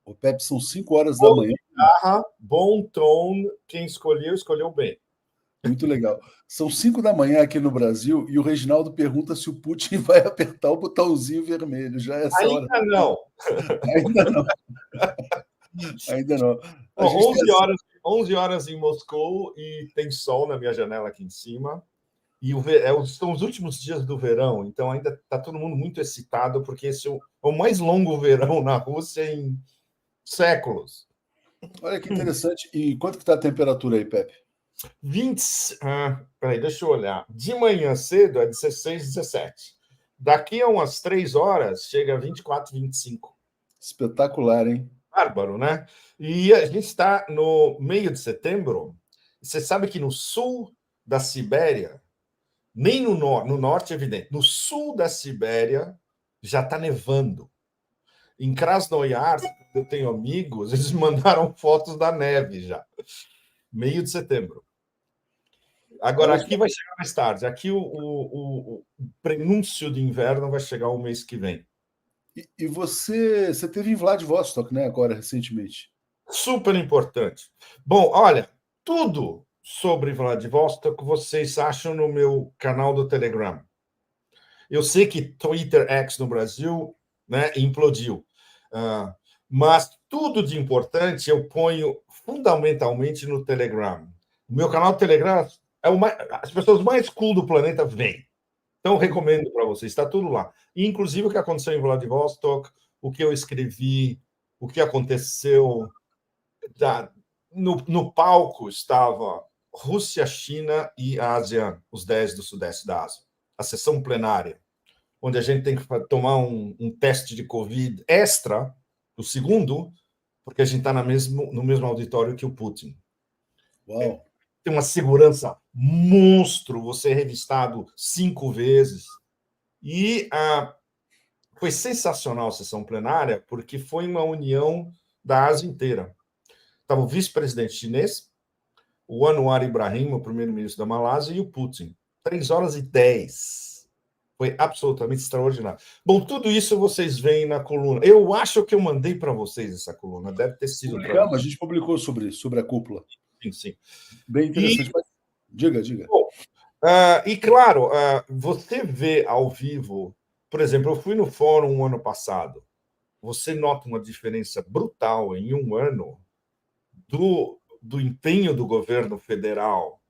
O Pepe, são 5 horas da manhã. Bom tom, quem escolheu bem. Muito legal. São 5 da manhã aqui no Brasil e o Reginaldo pergunta se o Putin vai apertar o botãozinho vermelho. Já é essa hora. Ainda não. Ainda não. Ainda não. A gente 11 horas em Moscou e tem sol na minha janela aqui em cima. E são os últimos dias do verão, então ainda está todo mundo muito excitado, porque esse é o mais longo verão na Rússia em séculos. Olha que interessante. E quanto que está a temperatura aí, Pepe? 20. Peraí, deixa eu olhar. De manhã cedo é 16, 17. Daqui a umas 3 horas chega a 24, 25. Espetacular, hein? Bárbaro, né? E a gente está no meio de setembro. Você sabe que no sul da Sibéria, nem no norte, evidente, no sul da Sibéria já está nevando. Em Krasnoyarsk, eu tenho amigos, eles mandaram fotos da neve já. Meio de setembro. Agora, aqui vai chegar mais tarde. Aqui o prenúncio de inverno vai chegar o mês que vem. E você teve em Vladivostok, né, agora, recentemente? Super importante. Bom, olha, tudo sobre Vladivostok vocês acham no meu canal do Telegram. Eu sei que Twitter X no Brasil, né, implodiu. Mas tudo de importante eu ponho fundamentalmente no Telegram. O meu canal do Telegram é as pessoas mais cool do planeta vêm. Então, recomendo para vocês, está tudo lá. Inclusive o que aconteceu em Vladivostok, o que eu escrevi, o que aconteceu. No palco estava Rússia, China e Ásia, os 10 do Sudeste da Ásia. A sessão plenária, onde a gente tem que tomar um teste de Covid extra, o segundo, porque a gente está no mesmo auditório que o Putin. Uau! Tem uma segurança monstro, você é revistado 5 vezes. E foi sensacional a sessão plenária, porque foi uma união da Ásia inteira. Estava o vice-presidente chinês, o Anwar Ibrahim, o primeiro-ministro da Malásia, e o Putin. 3 horas e 10. Foi absolutamente extraordinário. Bom, tudo isso vocês veem na coluna. Eu acho que eu mandei para vocês essa coluna. Deve ter sido. A gente publicou sobre a cúpula. Sim, sim. Bem interessante. Mas diga. Bom, e claro, você vê ao vivo, por exemplo, eu fui no fórum ano passado. Você nota uma diferença brutal em um ano do empenho do governo federal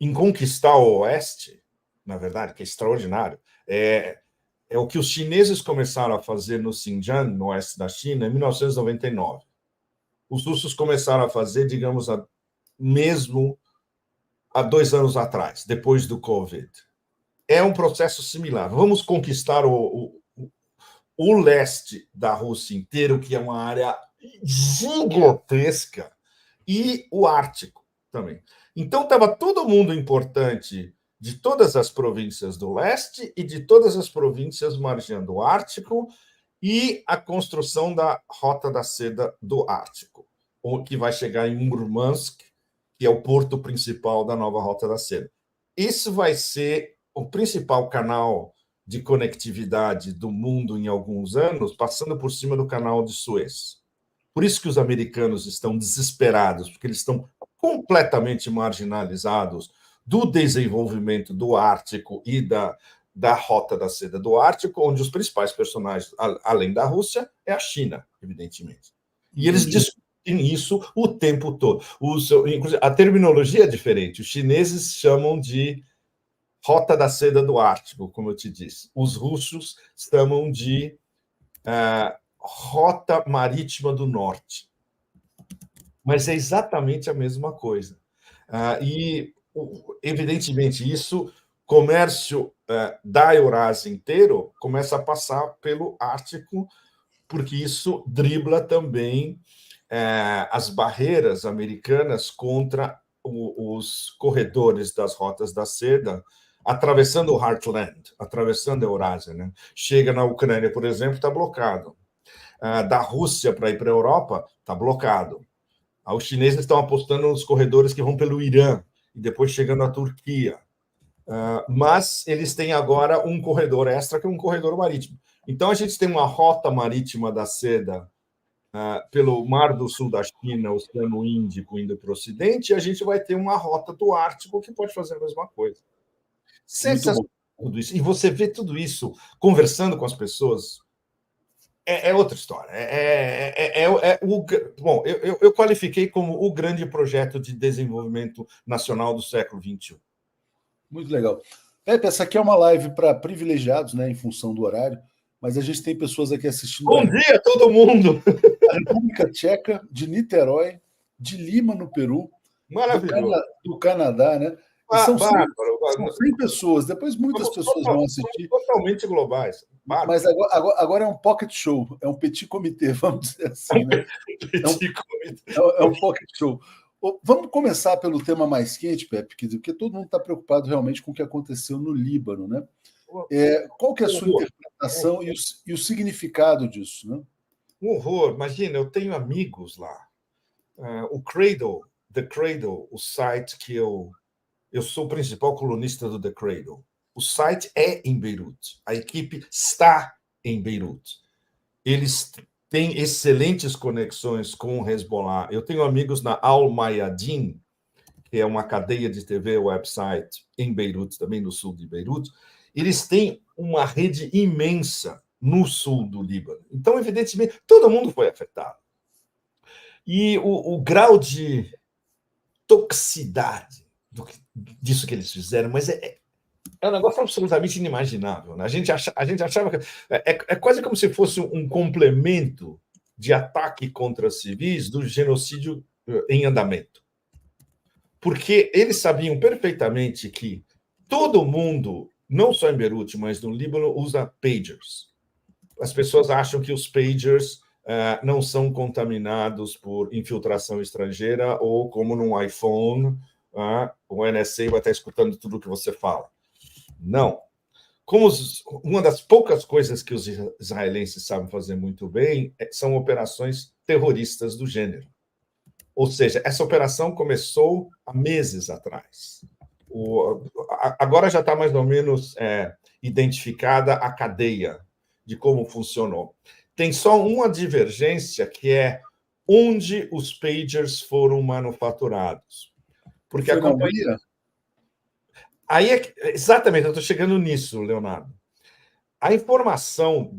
em conquistar o Oeste, na verdade, que é extraordinário. É o que os chineses começaram a fazer no Xinjiang, no oeste da China, em 1999. Os russos começaram a fazer, digamos, mesmo há 2 anos atrás, depois do Covid. É um processo similar. Vamos conquistar o leste da Rússia inteiro, que é uma área gigantesca, e o Ártico também. Então, estava todo mundo importante de todas as províncias do leste e de todas as províncias margeando o Ártico e a construção da Rota da Seda do Ártico, que vai chegar em Murmansk, que é o porto principal da nova Rota da Seda. Isso vai ser o principal canal de conectividade do mundo em alguns anos, passando por cima do canal de Suez. Por isso que os americanos estão desesperados, porque eles estão completamente marginalizados do desenvolvimento do Ártico e da Rota da Seda do Ártico, onde os principais personagens, além da Rússia, é a China, evidentemente. E eles discutem isso o tempo todo. Inclusive, a terminologia é diferente. Os chineses chamam de Rota da Seda do Ártico, como eu te disse. Os russos chamam de Rota Marítima do Norte. Mas é exatamente a mesma coisa. E, evidentemente, comércio da Eurásia inteiro começa a passar pelo Ártico, porque isso dribla também as barreiras americanas contra os corredores das rotas da seda, atravessando o Heartland, atravessando a Eurásia. Né? Chega na Ucrânia, por exemplo, está blocado. Da Rússia para ir para a Europa, está blocado. Os chineses estão apostando nos corredores que vão pelo Irã e depois chegando à Turquia. Mas eles têm agora um corredor extra, que é um corredor marítimo. Então, a gente tem uma rota marítima da seda pelo Mar do Sul da China, Oceano Índico, indo para o Ocidente, e a gente vai ter uma rota do Ártico que pode fazer a mesma coisa. Muito bom. Tudo isso. E você vê tudo isso conversando com as pessoas, é outra história. Bom, eu qualifiquei como o grande projeto de desenvolvimento nacional do século XXI. Muito legal. Pepe, essa aqui é uma live para privilegiados, né, em função do horário, mas a gente tem pessoas aqui assistindo. Bom dia, todo mundo! Da República Tcheca, de Niterói, de Lima, no Peru, Maravilhoso. do Canadá, né? E são 100 pessoas, depois muitas pessoas vão assistir. Totalmente globais. Mas agora é um pocket show, é um petit comité, vamos dizer assim. Né? É um pocket show. Vamos começar pelo tema mais quente, Pepe, porque todo mundo está preocupado realmente com o que aconteceu no Líbano. Né? Qual que é a sua interpretação e o significado disso? Né? Um horror. Imagina, eu tenho amigos lá. O Cradle, The Cradle, o site que eu sou o principal colunista do The Cradle. O site é em Beirute. A equipe está em Beirute. Eles têm excelentes conexões com o Hezbollah. Eu tenho amigos na Al Mayadeen, que é uma cadeia de TV website em Beirute, também no sul de Beirute. Eles têm uma rede imensa no sul do Líbano. Então, evidentemente, todo mundo foi afetado. E o grau de toxicidade disso que eles fizeram, mas é um negócio absolutamente inimaginável. Né? A gente achava que é quase como se fosse um complemento de ataque contra civis do genocídio em andamento. Porque eles sabiam perfeitamente que todo mundo, não só em Beirute, mas no Líbano, usa pagers. As pessoas acham que os pagers não são contaminados por infiltração estrangeira ou, como num iPhone, o NSA vai estar escutando tudo o que você fala. Não. Uma das poucas coisas que os israelenses sabem fazer muito bem são operações terroristas do gênero. Ou seja, essa operação começou há meses atrás. Agora já está mais ou menos identificada a cadeia de como funcionou. Tem só uma divergência, que é onde os pagers foram manufaturados. Porque a companhia... Aí exatamente, eu estou chegando nisso, Leonardo. A informação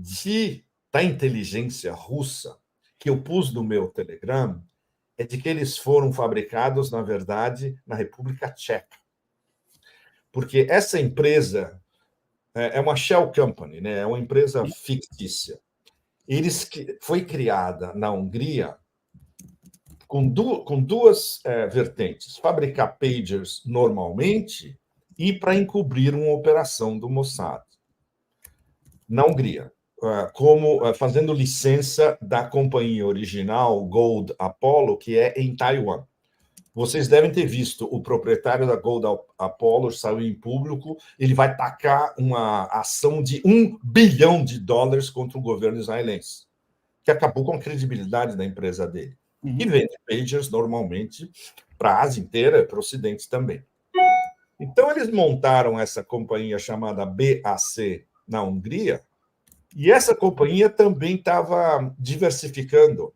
da inteligência russa que eu pus no meu Telegram é de que eles foram fabricados, na verdade, na República Tcheca. Porque essa empresa é uma shell company, né? É uma empresa fictícia. Foi criada na Hungria com duas vertentes: fabricar pagers normalmente e para encobrir uma operação do Mossad. Na Hungria, fazendo licença da companhia original Gold Apollo, que é em Taiwan. Vocês devem ter visto, o proprietário da Gold Apollo saiu em público, ele vai tacar uma ação de $1 bilhão contra o governo israelense, que acabou com a credibilidade da empresa dele. E vende pagers normalmente para a Ásia inteira, para o Ocidente também. Então, eles montaram essa companhia chamada BAC na Hungria, e essa companhia também estava diversificando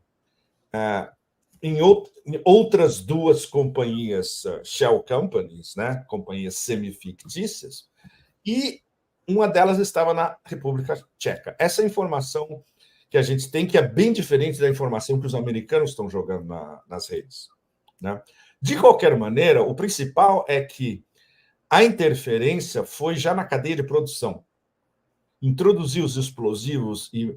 em outras duas companhias, shell companies, né? Companhias semi-fictícias, e uma delas estava na República Tcheca. Essa informação que a gente tem, que é bem diferente da informação que os americanos estão jogando nas redes. Né? De qualquer maneira, o principal é que a interferência foi já na cadeia de produção. Introduzir os explosivos e,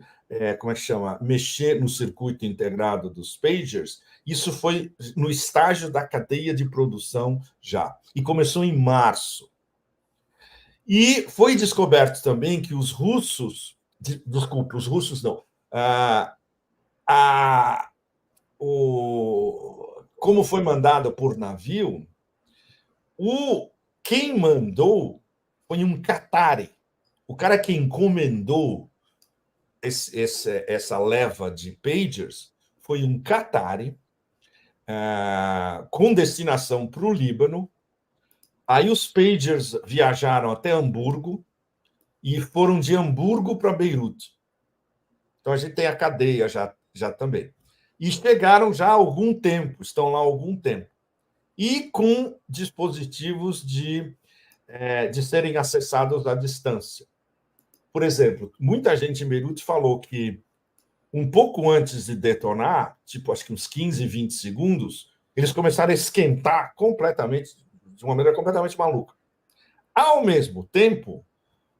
como é que chama, mexer no circuito integrado dos pagers, isso foi no estágio da cadeia de produção já. E começou em março. E foi descoberto também que os russos... Desculpe, os russos não. Como foi mandado por navio, quem mandou foi um qatari. O cara que encomendou essa leva de pagers foi um qatari, com destinação para o Líbano. Aí os pagers viajaram até Hamburgo e foram de Hamburgo para Beirute. Então, a gente tem a cadeia já também. E chegaram já há algum tempo, estão lá há algum tempo. E com dispositivos de serem acessados à distância. Por exemplo, muita gente em Beirute falou que um pouco antes de detonar, tipo, acho que uns 15, 20 segundos, eles começaram a esquentar completamente, de uma maneira completamente maluca. Ao mesmo tempo,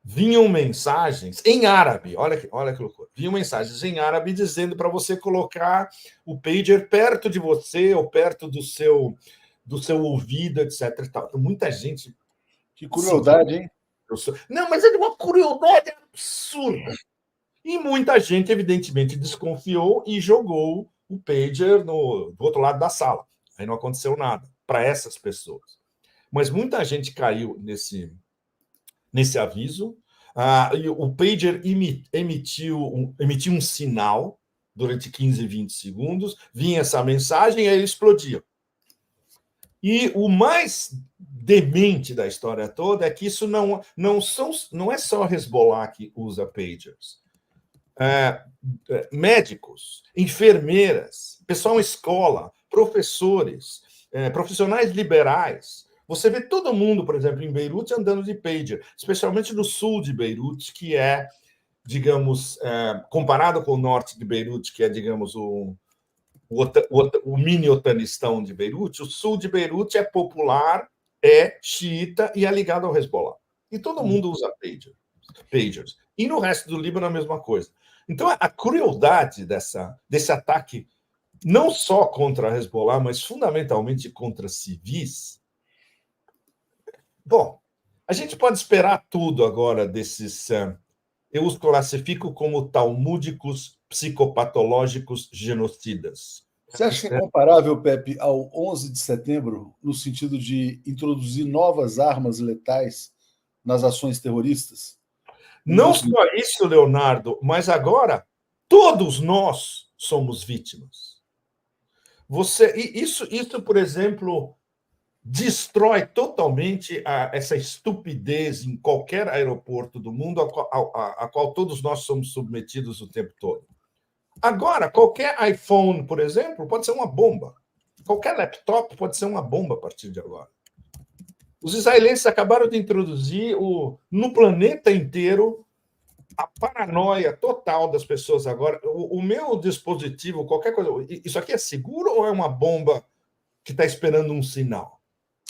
vinham mensagens em árabe, olha que loucura, vinham mensagens em árabe dizendo para você colocar o pager perto de você ou perto do seu ouvido, etc. E tal. Então, muita gente... Que crueldade, hein? Não, mas é de uma crueldade absurda. E muita gente, evidentemente, desconfiou e jogou o pager do outro lado da sala. Aí não aconteceu nada para essas pessoas. Mas muita gente caiu nesse aviso. O pager emitiu um sinal durante 15, 20 segundos, vinha essa mensagem e aí ele explodia. E o mais demente da história toda é que isso não é só Hezbollah que usa pagers. Médicos, enfermeiras, pessoal em escola, professores, profissionais liberais. Você vê todo mundo, por exemplo, em Beirute andando de pager, especialmente no sul de Beirute, que é, digamos, comparado com o norte de Beirute, que é, digamos, o mini Otanistão de Beirute, o sul de Beirute é popular, é xiita e é ligado ao Hezbollah. E todo mundo usa pagers. E no resto do Líbano a mesma coisa. Então, a crueldade desse ataque, não só contra a Hezbollah, mas fundamentalmente contra civis. Bom, a gente pode esperar tudo agora desses... eu os classifico como talmúdicos psicopatológicos genocidas. Você acha que é comparável, Pepe, ao 11 de setembro, no sentido de introduzir novas armas letais nas ações terroristas? Não só isso, Leonardo, mas agora todos nós somos vítimas. Isso, por exemplo, destrói totalmente essa estupidez em qualquer aeroporto do mundo a qual todos nós somos submetidos o tempo todo. Agora, qualquer iPhone, por exemplo, pode ser uma bomba. Qualquer laptop pode ser uma bomba a partir de agora. Os israelenses acabaram de introduzir no planeta inteiro a paranoia total das pessoas agora. O meu dispositivo, qualquer coisa, isso aqui é seguro ou é uma bomba que está esperando um sinal?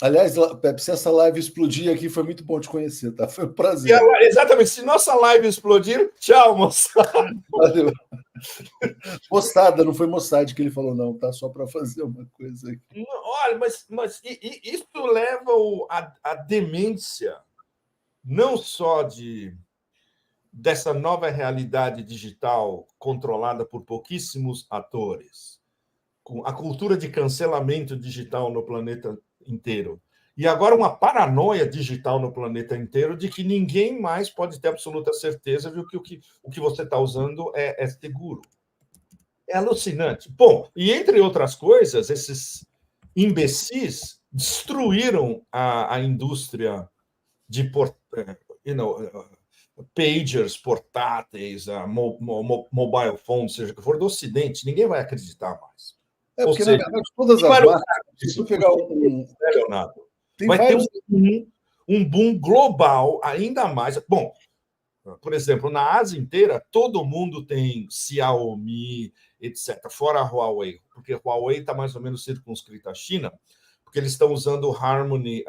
Aliás, Pepe, se essa live explodir aqui, foi muito bom te conhecer, tá? Foi um prazer. Exatamente. Se nossa live explodir, tchau, moçada. Valeu. Moçada, não foi Mossad que ele falou, não, tá? Só para fazer uma coisa aqui. Olha, mas isso leva a demência, não só dessa nova realidade digital controlada por pouquíssimos atores, com a cultura de cancelamento digital no planeta inteiro. E agora uma paranoia digital no planeta inteiro de que ninguém mais pode ter absoluta certeza de que o que você está usando é seguro. É alucinante. Bom, e entre outras coisas, esses imbecis destruíram a indústria de pagers, portáteis, mobile phones, seja o que for, do Ocidente. Ninguém vai acreditar mais. Porque, na verdade, todas as marcas... Se eu pegar vai ter um boom global ainda mais... Bom, por exemplo, na Ásia inteira, todo mundo tem Xiaomi, etc., fora a Huawei, porque a Huawei está mais ou menos circunscrita à China, porque eles estão usando o Harmony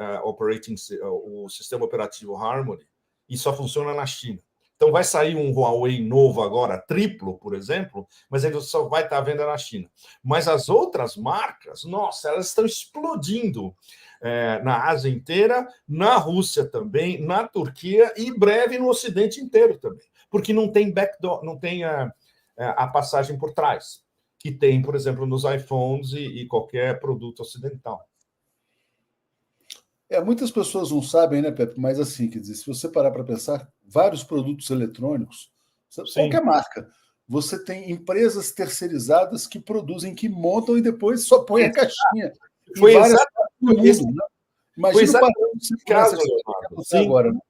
o sistema operativo Harmony, e só funciona na China. Então, vai sair um Huawei novo agora, triplo, por exemplo, mas ele só vai estar à venda na China. Mas as outras marcas, nossa, elas estão explodindo na Ásia inteira, na Rússia também, na Turquia e breve no Ocidente inteiro também, porque não tem backdoor, não tem a passagem por trás, que tem, por exemplo, nos iPhones e qualquer produto ocidental. Muitas pessoas não sabem, né, Pepe? Mas assim, quer dizer, se você parar para pensar, vários produtos eletrônicos, qualquer marca, você tem empresas terceirizadas que produzem, que montam e depois só põem a caixinha. Foi exatamente né? Imagina o caso, agora. Né?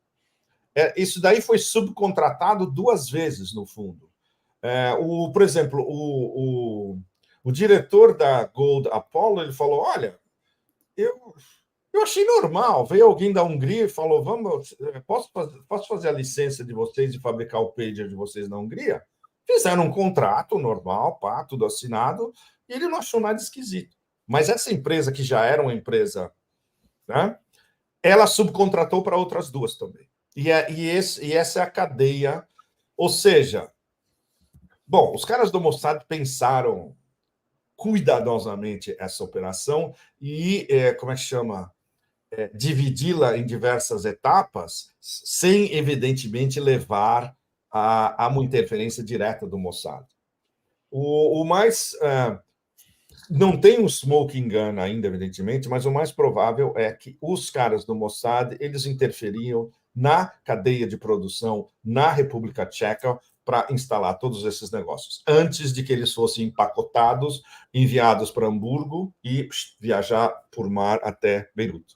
Isso daí foi subcontratado 2 vezes, no fundo. Por exemplo, O diretor da Gold Apollo, ele falou, olha, eu achei normal. Veio alguém da Hungria e falou, posso fazer a licença de vocês de fabricar o pager de vocês na Hungria? Fizeram um contrato normal, pá, tudo assinado, e ele não achou nada esquisito. Mas essa empresa, que já era uma empresa, né, ela subcontratou para outras duas também. E essa é a cadeia. Ou seja, bom, os caras do Mossad pensaram cuidadosamente essa operação e, como é que chama? Dividi-la em diversas etapas, sem, evidentemente, levar a uma interferência direta do Mossad. O mais... não tem um smoking gun ainda, evidentemente, mas o mais provável é que os caras do Mossad, eles interferiam na cadeia de produção na República Tcheca para instalar todos esses negócios, antes de que eles fossem empacotados, enviados para Hamburgo e viajar por mar até Beirute.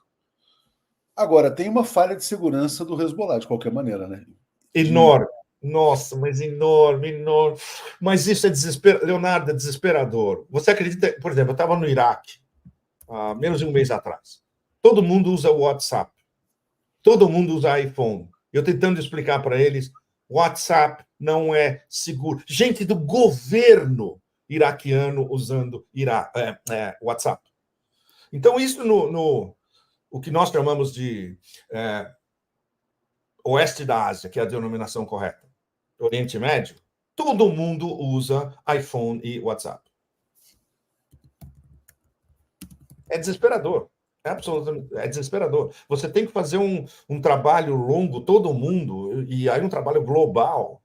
Agora, tem uma falha de segurança do Hezbollah, de qualquer maneira, né? Enorme. Nossa, mas enorme, enorme. Mas isso é desesperador. Leonardo, é desesperador. Você acredita, por exemplo, eu estava no Iraque há menos de um mês atrás. Todo mundo usa o WhatsApp. Todo mundo usa iPhone. Eu tentando explicar para eles, WhatsApp não é seguro. Gente do governo iraquiano usando WhatsApp. Então, isso o que nós chamamos de Oeste da Ásia, que é a denominação correta, Oriente Médio, todo mundo usa iPhone e WhatsApp. É desesperador. É desesperador. Você tem que fazer um trabalho longo, todo mundo, e aí um trabalho global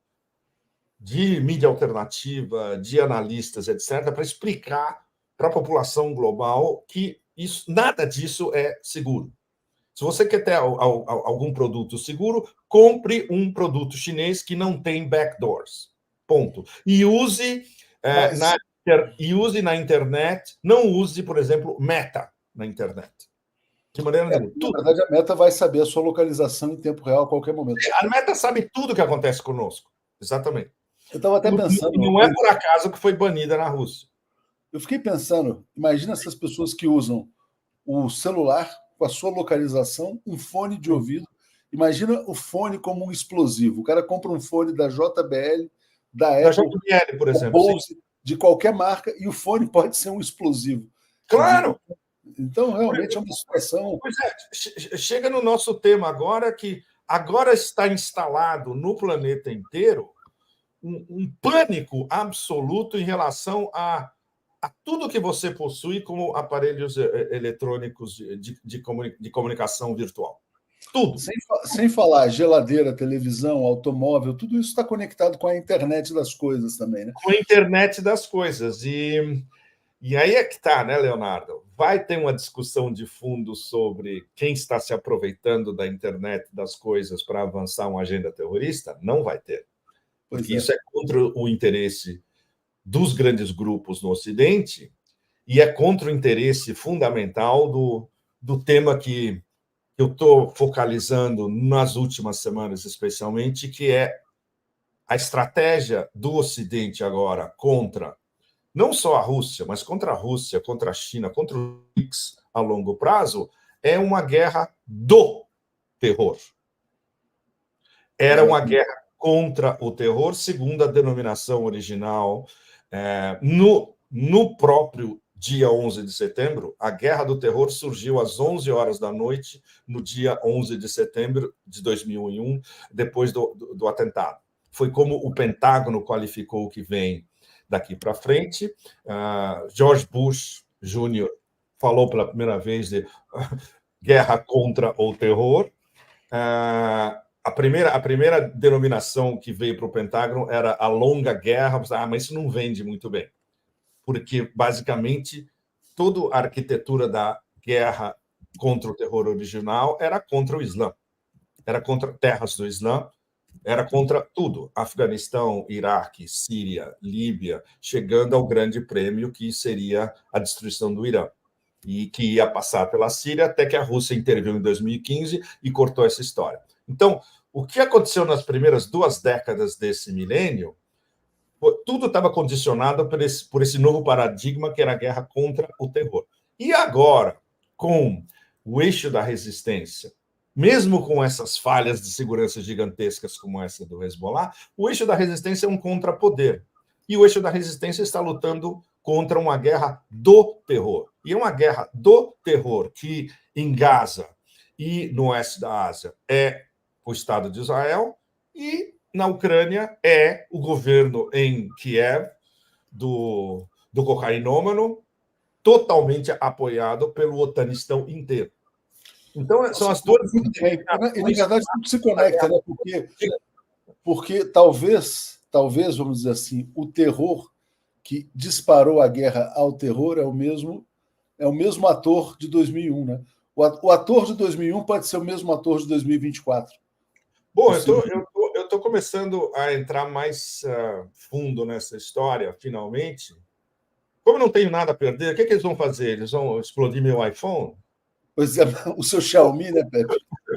de mídia alternativa, de analistas, etc., para explicar para a população global que nada disso é seguro. Se você quer ter algum produto seguro, compre um produto chinês que não tem backdoors. Ponto. E use na internet, não use, por exemplo, Meta na internet. De maneira nenhuma. Na verdade, a Meta vai saber a sua localização em tempo real a qualquer momento. A Meta sabe tudo o que acontece conosco. Exatamente. Eu estava até pensando... Não é por acaso que foi banida na Rússia. Eu fiquei pensando, imagina essas pessoas que usam o celular com a sua localização, um fone de ouvido. Imagina o fone como um explosivo. O cara compra um fone da JBL, da Apple, JBL, por exemplo, Bose, de qualquer marca, e o fone pode ser um explosivo. Claro! Então, realmente é uma situação... Pois é, chega no nosso tema agora, que agora está instalado no planeta inteiro um pânico absoluto em relação a tudo que você possui como aparelhos eletrônicos de comunicação virtual. Tudo. Sem falar geladeira, televisão, automóvel, tudo isso está conectado com a internet das coisas também, né? Com a internet das coisas. E aí é que está, né, Leonardo? Vai ter uma discussão de fundo sobre quem está se aproveitando da internet das coisas para avançar uma agenda terrorista? Não vai ter. Porque isso é contra o interesse dos grandes grupos no Ocidente e é contra o interesse fundamental do tema que eu estou focalizando nas últimas semanas, especialmente, que é a estratégia do Ocidente agora contra não só a Rússia, mas contra a Rússia, contra a China, contra os BRICS a longo prazo, é uma guerra do terror. Era uma guerra contra o terror, segundo a denominação original. No próprio dia 11 de setembro, a Guerra do Terror surgiu às 11 horas da noite, no dia 11 de setembro de 2001, depois do atentado. Foi como o Pentágono qualificou o que vem daqui para frente. George Bush Jr. falou pela primeira vez de guerra contra o terror. A primeira denominação que veio para o Pentágono era a longa guerra, mas isso não vende muito bem, porque, basicamente, toda a arquitetura da guerra contra o terror original era contra o Islã, era contra terras do Islã, era contra tudo, Afeganistão, Iraque, Síria, Líbia, chegando ao grande prêmio que seria a destruição do Irã, e que ia passar pela Síria até que a Rússia interveio em 2015 e cortou essa história. Então, o que aconteceu nas primeiras 2 décadas desse milênio tudo estava condicionado por esse novo paradigma que era a guerra contra o terror. E agora, com o eixo da resistência, mesmo com essas falhas de segurança gigantescas como essa do Hezbollah, o eixo da resistência é um contrapoder. E o eixo da resistência está lutando contra uma guerra do terror. E é uma guerra do terror que, em Gaza e no oeste da Ásia, é o Estado de Israel, e na Ucrânia é o governo em Kiev, do cocainômano, totalmente apoiado pelo otanistão inteiro. Então, são as duas... E, na verdade, tudo se conecta, né? Porque talvez, vamos dizer assim, o terror que disparou a guerra ao terror é o mesmo ator de 2001, né? O ator de 2001 pode ser o mesmo ator de 2024. Bom, eu estou começando a entrar mais fundo nessa história, finalmente. Como eu não tenho nada a perder, o que eles vão fazer? Eles vão explodir meu iPhone? Pois é, o seu Xiaomi, né, Pepe?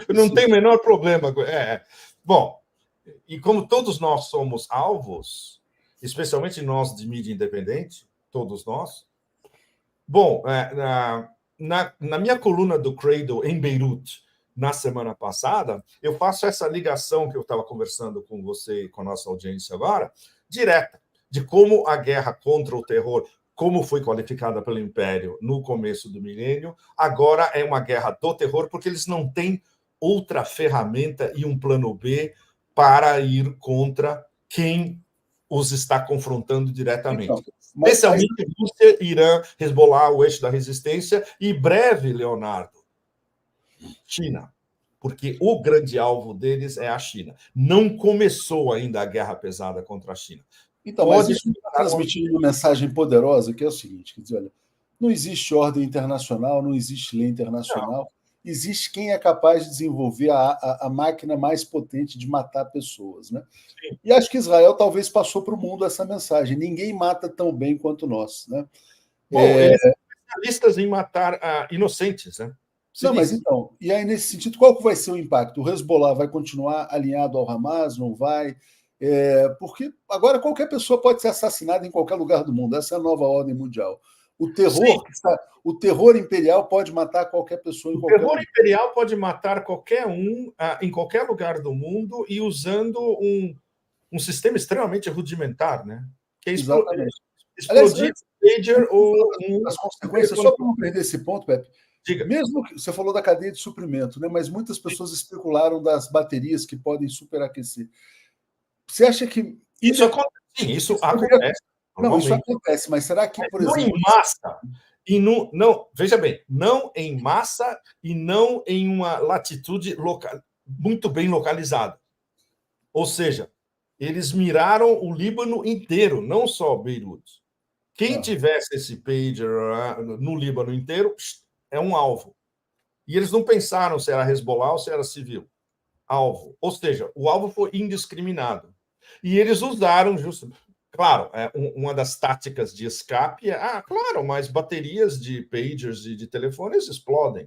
Eu não tenho o menor problema. Bom, e como todos nós somos alvos, especialmente nós de mídia independente, todos nós. Bom, na minha coluna do Cradle em Beirute, na semana passada, eu faço essa ligação que eu estava conversando com você e com a nossa audiência agora, direta, de como a guerra contra o terror, como foi qualificada pelo Império no começo do milênio, agora é uma guerra do terror, porque eles não têm outra ferramenta e um plano B para ir contra quem os está confrontando diretamente. Então, especialmente Rússia, Irã, Hezbollah, o eixo da resistência, e breve, Leonardo, China, porque o grande alvo deles é a China. Não começou ainda a guerra pesada contra a China. Então, mas isso está transmitindo uma mensagem poderosa, que é o seguinte, quer dizer, olha, não existe ordem internacional, não existe lei internacional, existe quem é capaz de desenvolver a máquina mais potente de matar pessoas, né? Sim. E acho que Israel talvez passou para o mundo essa mensagem, ninguém mata tão bem quanto nós, né? Bom, eles são especialistas em matar inocentes, né? Não, mas então, e aí nesse sentido, qual que vai ser o impacto? O Hezbollah vai continuar alinhado ao Hamas, não vai? Porque agora qualquer pessoa pode ser assassinada em qualquer lugar do mundo, essa é a nova ordem mundial. O terror imperial pode matar qualquer pessoa em qualquer lugar. O terror imperial pode matar qualquer um em qualquer lugar do mundo e usando um sistema extremamente rudimentar, né? Que é explodir pager ou as consequências, só para não perder esse ponto, Pepe. Diga. Mesmo que você falou da cadeia de suprimento, né? Mas muitas pessoas especularam das baterias que podem superaquecer. Você acha que isso acontece? Sim, isso acontece. Não, isso acontece, mas será que, por exemplo... Não em massa, e não, veja bem, não em massa e não em uma latitude muito bem localizada. Ou seja, eles miraram o Líbano inteiro, não só Beirute. Quem tivesse esse pager no Líbano inteiro é um alvo. E eles não pensaram se era Hezbollah ou se era civil. Alvo. Ou seja, o alvo foi indiscriminado. E eles usaram justamente... Claro, uma das táticas de escape claro, mas baterias de pagers e de telefones explodem.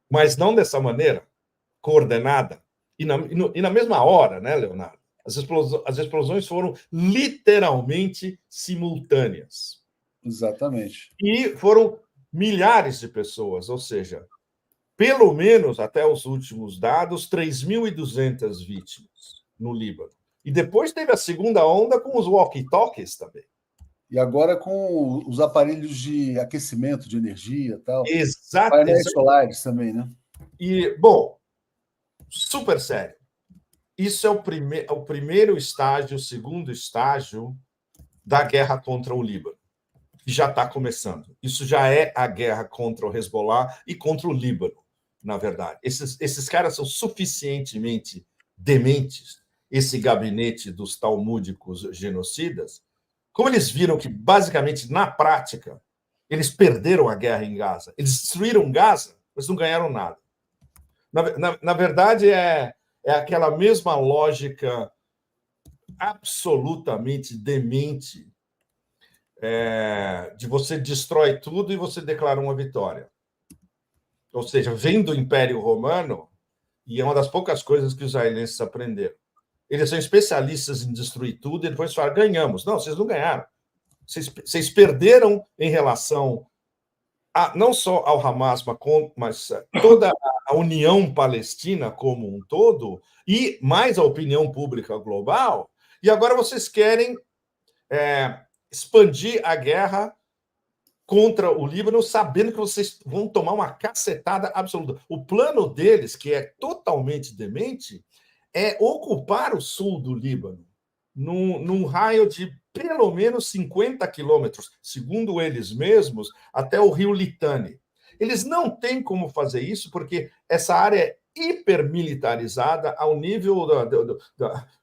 Mas não dessa maneira, coordenada. E na mesma hora, né, Leonardo? As explosões foram literalmente simultâneas. Exatamente. E foram milhares de pessoas, ou seja, pelo menos, até os últimos dados, 3.200 vítimas no Líbano. E depois teve a segunda onda com os walkie-talkies também. E agora com os aparelhos de aquecimento de energia e tal. Exato. Painéis solares também, né? E, bom, super sério. Isso é o primeiro estágio, o segundo estágio da guerra contra o Líbano, que já está começando. Isso já é a guerra contra o Hezbollah e contra o Líbano, na verdade. Esses caras são suficientemente dementes, esse gabinete dos talmúdicos genocidas, como eles viram que, basicamente, na prática, eles perderam a guerra em Gaza. Eles destruíram Gaza, mas não ganharam nada. Na verdade, é aquela mesma lógica absolutamente demente de você destrói tudo e você declara uma vitória. Ou seja, vem do Império Romano, e é uma das poucas coisas que os israelenses aprenderam. Eles são especialistas em destruir tudo e depois falam, ganhamos. Não, vocês não ganharam. Vocês perderam em relação não só ao Hamas, mas toda a União Palestina como um todo, e mais a opinião pública global, e agora vocês querem expandir a guerra contra o Líbano, sabendo que vocês vão tomar uma cacetada absoluta. O plano deles, que é totalmente demente, é ocupar o sul do Líbano, num raio de pelo menos 50 quilômetros, segundo eles mesmos, até o rio Litani. Eles não têm como fazer isso, porque essa área é hipermilitarizada ao nível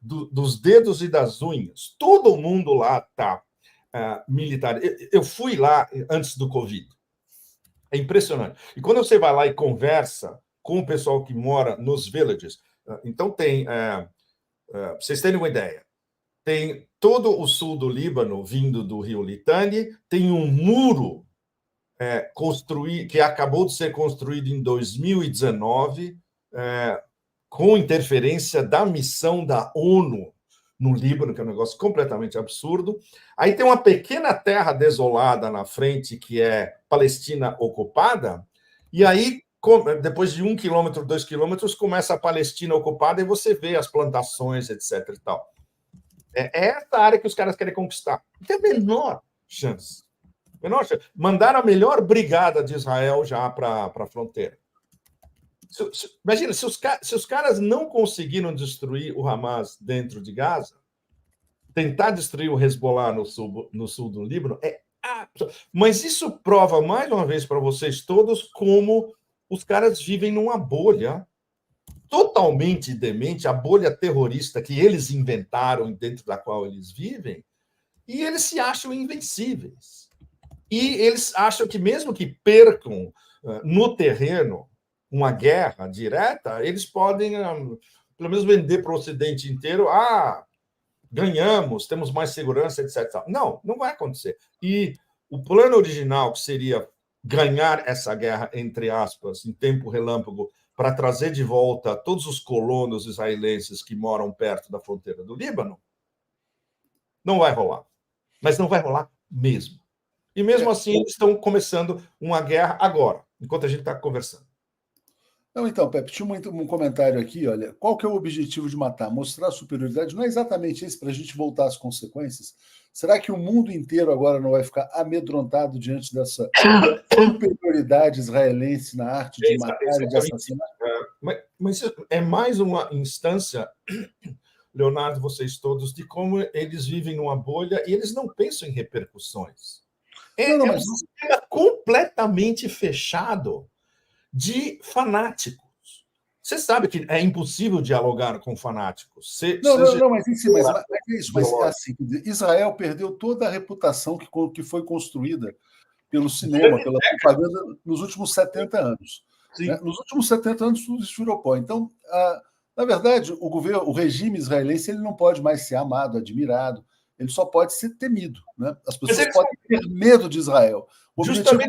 dos dedos e das unhas. Todo mundo lá está militar. Eu fui lá antes do Covid. É impressionante. E quando você vai lá e conversa com o pessoal que mora nos villages, então tem... para vocês terem uma ideia, tem todo o sul do Líbano vindo do rio Litani, tem um muro que acabou de ser construído em 2019, com interferência da missão da ONU no Líbano, que é um negócio completamente absurdo. Aí tem uma pequena terra desolada na frente, que é Palestina ocupada, e aí, depois de 1 quilômetro, 2 quilômetros, começa a Palestina ocupada e você vê as plantações, etc. e tal. É essa área que os caras querem conquistar. Não tem a menor chance. Mandaram a melhor brigada de Israel já para a fronteira. Imagina, se os caras não conseguiram destruir o Hamas dentro de Gaza, tentar destruir o Hezbollah no sul do Líbano mas isso prova, mais uma vez, para vocês todos, como os caras vivem numa bolha totalmente demente, a bolha terrorista que eles inventaram, dentro da qual eles vivem, e eles se acham invencíveis. E eles acham que, mesmo que percam no terreno uma guerra direta, eles podem, pelo menos, vender para o Ocidente inteiro, ganhamos, temos mais segurança, etc. Não, não vai acontecer. E o plano original, que seria ganhar essa guerra, entre aspas, em tempo relâmpago, para trazer de volta todos os colonos israelenses que moram perto da fronteira do Líbano, não vai rolar. Mas não vai rolar mesmo. E mesmo assim, eles estão começando uma guerra agora, enquanto a gente está conversando. Não, então, Pepe, tinha um comentário aqui, olha, qual que é o objetivo de matar? Mostrar a superioridade? Não é exatamente isso, para a gente voltar às consequências? Será que o mundo inteiro agora não vai ficar amedrontado diante dessa superioridade israelense na arte de matar e de assassinar? Mas é mais uma instância, Leonardo, vocês todos, de como eles vivem numa bolha e eles não pensam em repercussões. Um sistema completamente fechado de fanáticos. Você sabe que é impossível dialogar com fanáticos. Mas é isso. Mas é assim, Israel perdeu toda a reputação que foi construída pelo cinema, pela propaganda, nos últimos 70 anos. Né? Nos últimos 70 anos, tudo isso virou pó. Então, na verdade, o regime israelense ele não pode mais ser amado, admirado, ele só pode ser temido. Né? As pessoas podem ter medo de Israel. Justamente,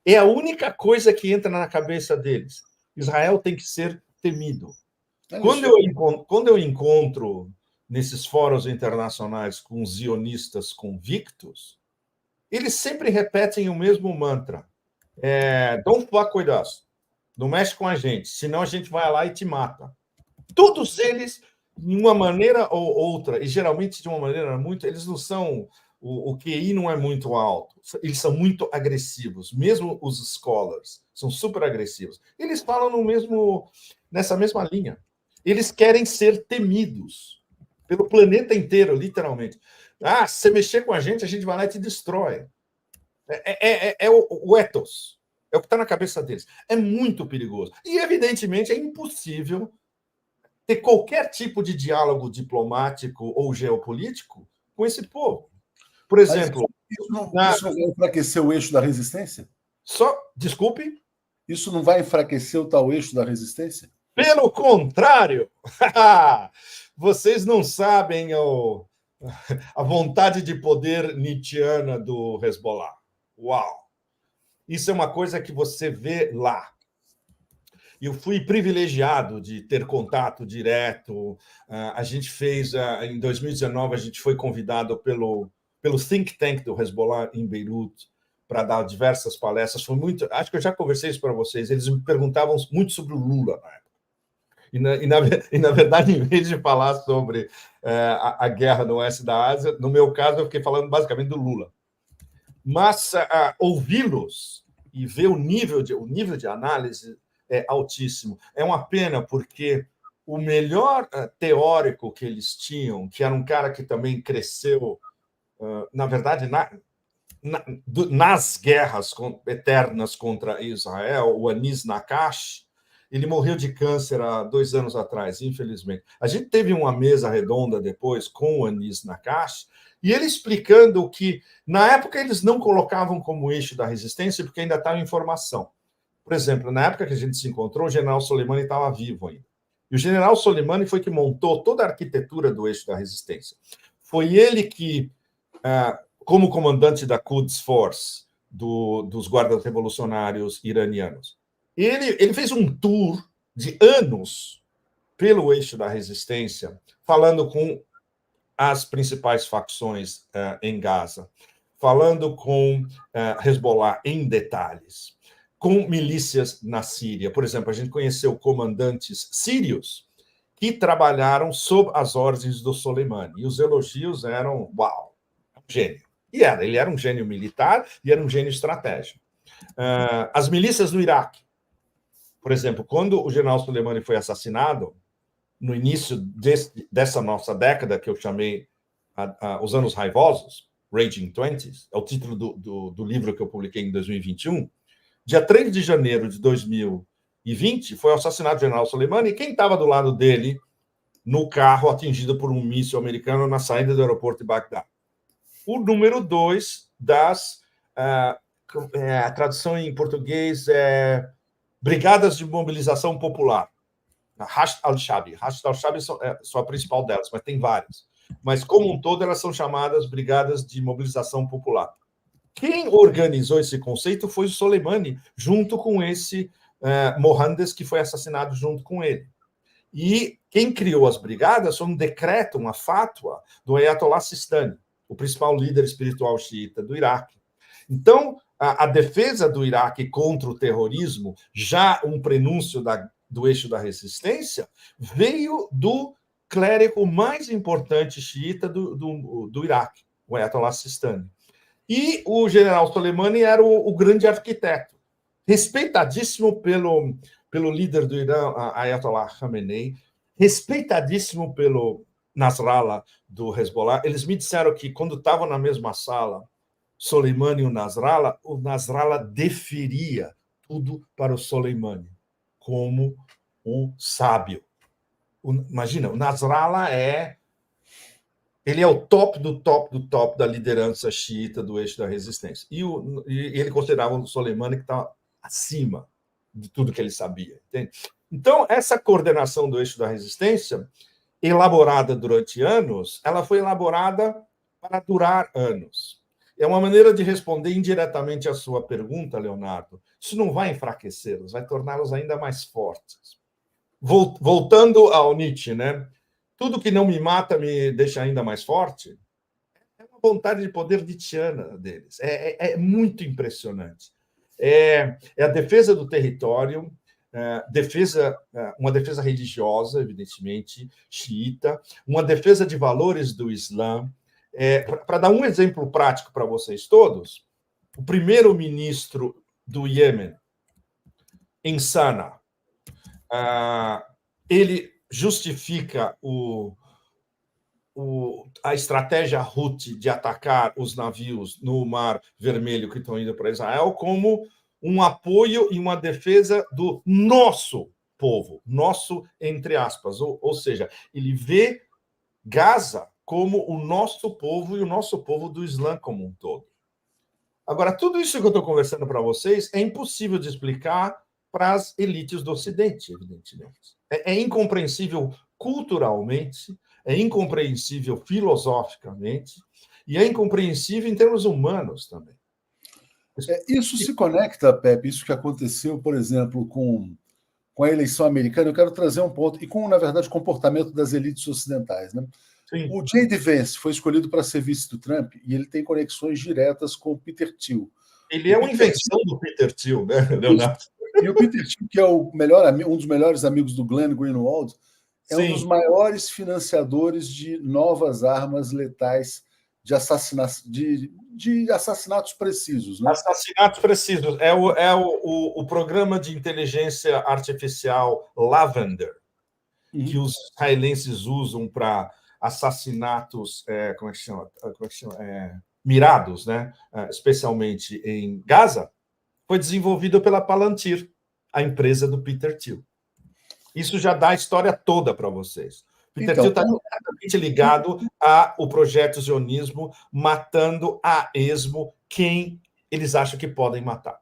é a única coisa que entra na cabeça deles. Israel tem que ser temido. Quando eu encontro nesses fóruns internacionais com zionistas convictos, eles sempre repetem o mesmo mantra. Don't fuck with us. Não mexe com a gente, senão a gente vai lá e te mata. Todos eles, de uma maneira ou outra, e geralmente de uma maneira muito... Eles não são... O QI não é muito alto. Eles são muito agressivos. Mesmo os scholars são super agressivos. Eles falam nessa mesma linha. Eles querem ser temidos pelo planeta inteiro, literalmente. Se você mexer com a gente vai lá e te destrói. É o ethos. É o que está na cabeça deles. É muito perigoso. E, evidentemente, é impossível ter qualquer tipo de diálogo diplomático ou geopolítico com esse povo. Por exemplo... Isso não vai enfraquecer o eixo da resistência? Desculpe? Isso não vai enfraquecer o tal eixo da resistência? Pelo contrário! Vocês não sabem a vontade de poder nietzschiana do Hezbollah. Uau! Isso é uma coisa que você vê lá. eu fui privilegiado de ter contato direto. A gente fez, em 2019, a gente foi convidado pelo think tank do Hezbollah em Beirute para dar diversas palestras. Foi muito, acho que eu já conversei isso para vocês. Eles me perguntavam muito sobre o Lula na época. E na verdade, em vez de falar sobre a guerra no oeste da Ásia, no meu caso, eu fiquei falando basicamente do Lula. Mas ouvi-los e ver o nível de análise é altíssimo. É uma pena, porque o melhor teórico que eles tinham, que era um cara que também cresceu, na verdade, nas guerras eternas contra Israel, o Anis Nakash, ele morreu de câncer há 2 anos atrás, infelizmente. A gente teve uma mesa redonda depois com o Anis Nakash, e ele explicando que, na época, eles não colocavam como eixo da resistência, porque ainda estava em formação. Por exemplo, na época que a gente se encontrou, o general Soleimani estava vivo ainda. E o general Soleimani foi que montou toda a arquitetura do eixo da resistência. Foi ele que, como comandante da Quds Force, dos guardas revolucionários iranianos, ele fez um tour de anos pelo eixo da resistência, falando com as principais facções em Gaza, falando com Hezbollah em detalhes, com milícias na Síria. Por exemplo, a gente conheceu comandantes sírios que trabalharam sob as ordens do Soleimani, e os elogios eram, uau, gênio. E ele era um gênio militar e era um gênio estratégico. As milícias do Iraque, por exemplo, quando o general Soleimani foi assassinado, no início dessa nossa década, que eu chamei Os Anos Raivosos, Raging Twenties, é o título do livro que eu publiquei em 2021, dia 3 de janeiro de 2020, foi assassinado o general Soleimani, e quem estava do lado dele no carro atingido por um míssil americano na saída do aeroporto de Bagdá? O número 2 das... a tradução em português é Brigadas de Mobilização Popular. Hasht al-Shabi. Hasht al-Shabi é só a principal delas, mas tem várias. Mas, como um todo, elas são chamadas Brigadas de Mobilização Popular. Quem organizou esse conceito foi o Soleimani, junto com esse Mohandes, que foi assassinado junto com ele. E quem criou as brigadas foi um decreto, uma fátua, do Ayatollah Sistani, o principal líder espiritual xiita do Iraque. Então, a defesa do Iraque contra o terrorismo, já um prenúncio do eixo da resistência, veio do clérigo mais importante xiita do Iraque, o Ayatollah Sistani. E o general Soleimani era o grande arquiteto, respeitadíssimo pelo líder do Irã, Ayatollah Khamenei, respeitadíssimo pelo Nasrallah do Hezbollah. Eles me disseram que, quando estavam na mesma sala, Soleimani e o Nasrallah deferia tudo para o Soleimani, como o sábio. Imagina, o Nasrallah ele é o top do top da liderança xiita do eixo da resistência. E ele considerava o Soleimani que estava acima de tudo que ele sabia. Entende? Então, essa coordenação do eixo da resistência, elaborada durante anos, ela foi elaborada para durar anos. É uma maneira de responder indiretamente à sua pergunta, Leonardo. Isso não vai enfraquecê-los, vai torná-los ainda mais fortes. Voltando ao Nietzsche, né? Tudo que não me mata me deixa ainda mais forte. É uma vontade de poder nietzschiana deles. É muito impressionante. É a defesa do território, uma defesa religiosa, evidentemente, xiita, uma defesa de valores do Islã. Para dar um exemplo prático para vocês todos, o primeiro-ministro do Iêmen, em Sanaa, ele justifica a estratégia Houthi de atacar os navios no Mar Vermelho que estão indo para Israel como um apoio e uma defesa do nosso povo, nosso entre aspas, ou seja, ele vê Gaza como o nosso povo e o nosso povo do Islã como um todo. Agora, tudo isso que eu estou conversando para vocês é impossível de explicar para as elites do Ocidente, evidentemente. É incompreensível culturalmente, é incompreensível filosoficamente e é incompreensível em termos humanos também. Isso se conecta, Pepe, isso que aconteceu, por exemplo, com com a eleição americana, eu quero trazer um ponto, e com, na verdade, o comportamento das elites ocidentais. Né? O J.D. Vance foi escolhido para ser vice do Trump e ele tem conexões diretas com o Peter Thiel. Ele é uma invenção do Peter Thiel, né, Leonardo? E o Peter Thiel, que é um dos melhores amigos do Glenn Greenwald, é um dos maiores financiadores de novas armas letais de assassinatos precisos. Né? Assassinatos precisos. É o programa de inteligência artificial Lavender, que os israelenses usam para assassinatos, como é que chama? Mirados, né? Especialmente em Gaza, foi desenvolvido pela Palantir, a empresa do Peter Thiel. Isso já dá a história toda para vocês. Peter Thiel está diretamente ligado ao projeto zionismo, matando a esmo quem eles acham que podem matar.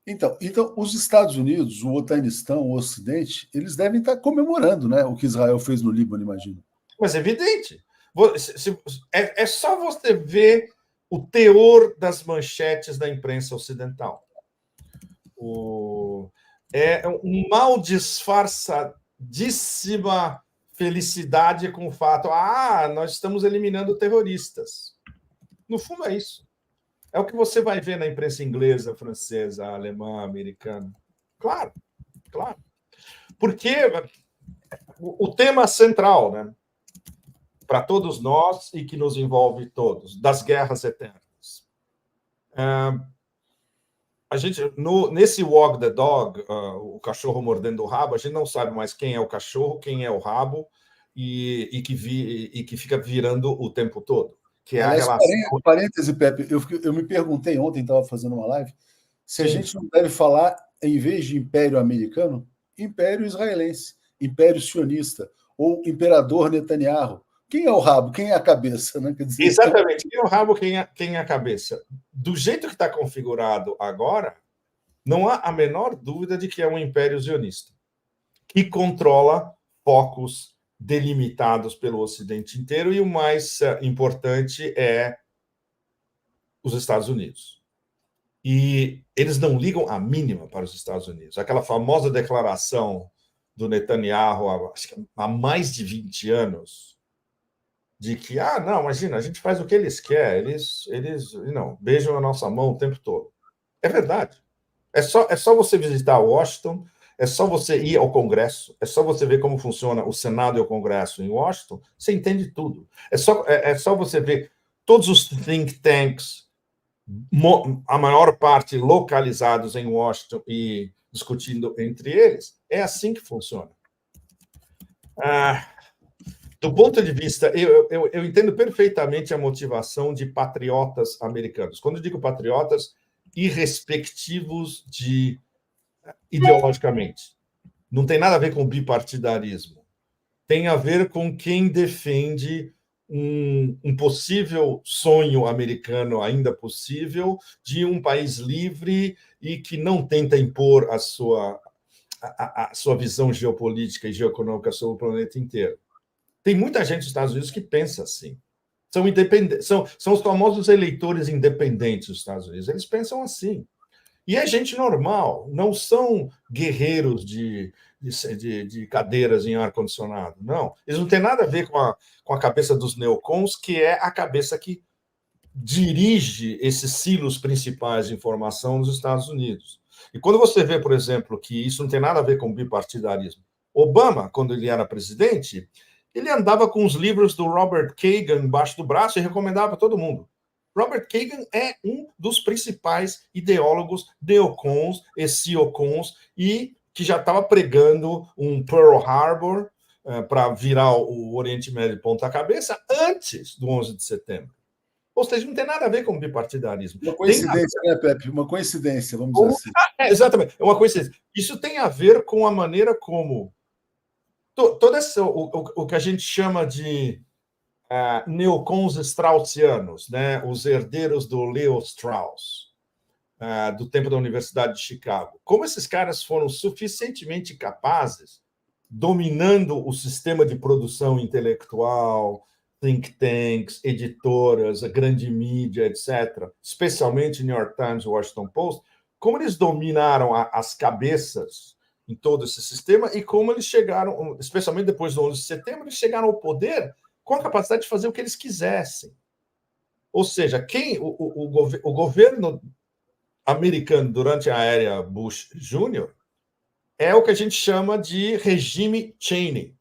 Então, os Estados Unidos, o Otanistão, o Ocidente, eles devem estar comemorando, né, o que Israel fez no Líbano, imagino. Mas é evidente. É só você ver o teor das manchetes da imprensa ocidental. É um mal disfarçadíssima felicidade com o fato, nós estamos eliminando terroristas. No fundo é isso. É o que você vai ver na imprensa inglesa, francesa, alemã, americana. Claro. Porque o tema central, né, para todos nós e que nos envolve todos, das guerras eternas. A gente, nesse Walk the Dog, o cachorro mordendo o rabo, a gente não sabe mais quem é o cachorro, quem é o rabo, e que fica virando o tempo todo. Que é aliás, a relação... parêntese, Pepe, eu me perguntei ontem, estava fazendo uma live, se a gente não deve falar, em vez de Império Americano, Império Israelense, Império Sionista, ou Imperador Netanyahu. Quem é o rabo? Quem é a cabeça? Né? Quer dizer, exatamente. Quem é o rabo? Quem é a cabeça? Do jeito que está configurado agora, não há a menor dúvida de que é um império zionista, que controla focos delimitados pelo Ocidente inteiro, e o mais importante é os Estados Unidos. E eles não ligam a mínima para os Estados Unidos. Aquela famosa declaração do Netanyahu, acho que há mais de 20 anos, de que, não, imagina, a gente faz o que eles querem, eles não, beijam a nossa mão o tempo todo. É verdade. É só você visitar Washington, é só você ir ao Congresso, é só você ver como funciona o Senado e o Congresso em Washington, você entende tudo. É só você ver todos os think tanks, a maior parte localizados em Washington e discutindo entre eles. É assim que funciona. Do ponto de vista, eu entendo perfeitamente a motivação de patriotas americanos. Quando eu digo patriotas, irrespectivos ideologicamente. Não tem nada a ver com bipartidarismo. Tem a ver com quem defende um possível sonho americano ainda possível de um país livre e que não tenta impor a sua visão geopolítica e geoeconômica sobre o planeta inteiro. Tem muita gente nos Estados Unidos que pensa assim. São independentes, são os famosos eleitores independentes dos Estados Unidos. Eles pensam assim. E é gente normal, não são guerreiros de cadeiras em ar-condicionado. Não. Eles não têm nada a ver com a cabeça dos neocons, que é a cabeça que dirige esses silos principais de informação nos Estados Unidos. E quando você vê, por exemplo, que isso não tem nada a ver com bipartidarismo, Obama, quando ele era presidente, ele andava com os livros do Robert Kagan embaixo do braço e recomendava para todo mundo. Robert Kagan é um dos principais ideólogos neocons e ciocons e que já estava pregando um Pearl Harbor para virar o Oriente Médio de ponta cabeça antes do 11 de setembro. Ou seja, não tem nada a ver com bipartidarismo. Uma coincidência, né, Pepe? Uma coincidência, vamos dizer assim. Exatamente, é uma coincidência. Isso tem a ver com a maneira como todo o que a gente chama de neocons straussianos, né? Os herdeiros do Leo Strauss, do tempo da Universidade de Chicago. Como esses caras foram suficientemente capazes, dominando o sistema de produção intelectual, think tanks, editoras, a grande mídia, etc., especialmente New York Times, Washington Post, como eles dominaram as cabeças em todo esse sistema e como eles chegaram, especialmente depois do 11 de setembro, eles chegaram ao poder com a capacidade de fazer o que eles quisessem. Ou seja, o governo americano durante a era Bush Jr. é o que a gente chama de regime Cheney,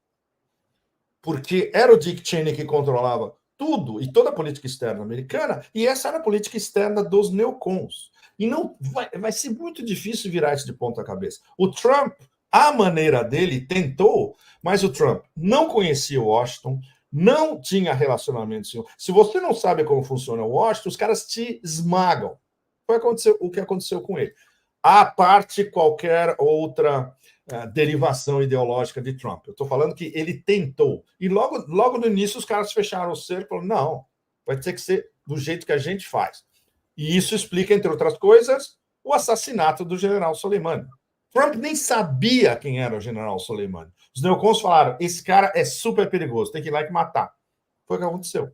porque era o Dick Cheney que controlava tudo e toda a política externa americana, e essa era a política externa dos neocons. E não vai ser muito difícil virar isso de ponta cabeça. O Trump, à maneira dele, tentou, mas o Trump não conhecia Washington, não tinha relacionamento. Se você não sabe como funciona o Washington, os caras te esmagam. Foi o que aconteceu com ele. À parte qualquer outra derivação ideológica de Trump. Eu estou falando que ele tentou. E logo no início os caras fecharam o cerco e falaram, não, vai ter que ser do jeito que a gente faz. E isso explica, entre outras coisas, o assassinato do general Soleimani. Trump nem sabia quem era o general Soleimani. Os neocons falaram, esse cara é super perigoso, tem que ir lá e matar. Foi o que aconteceu.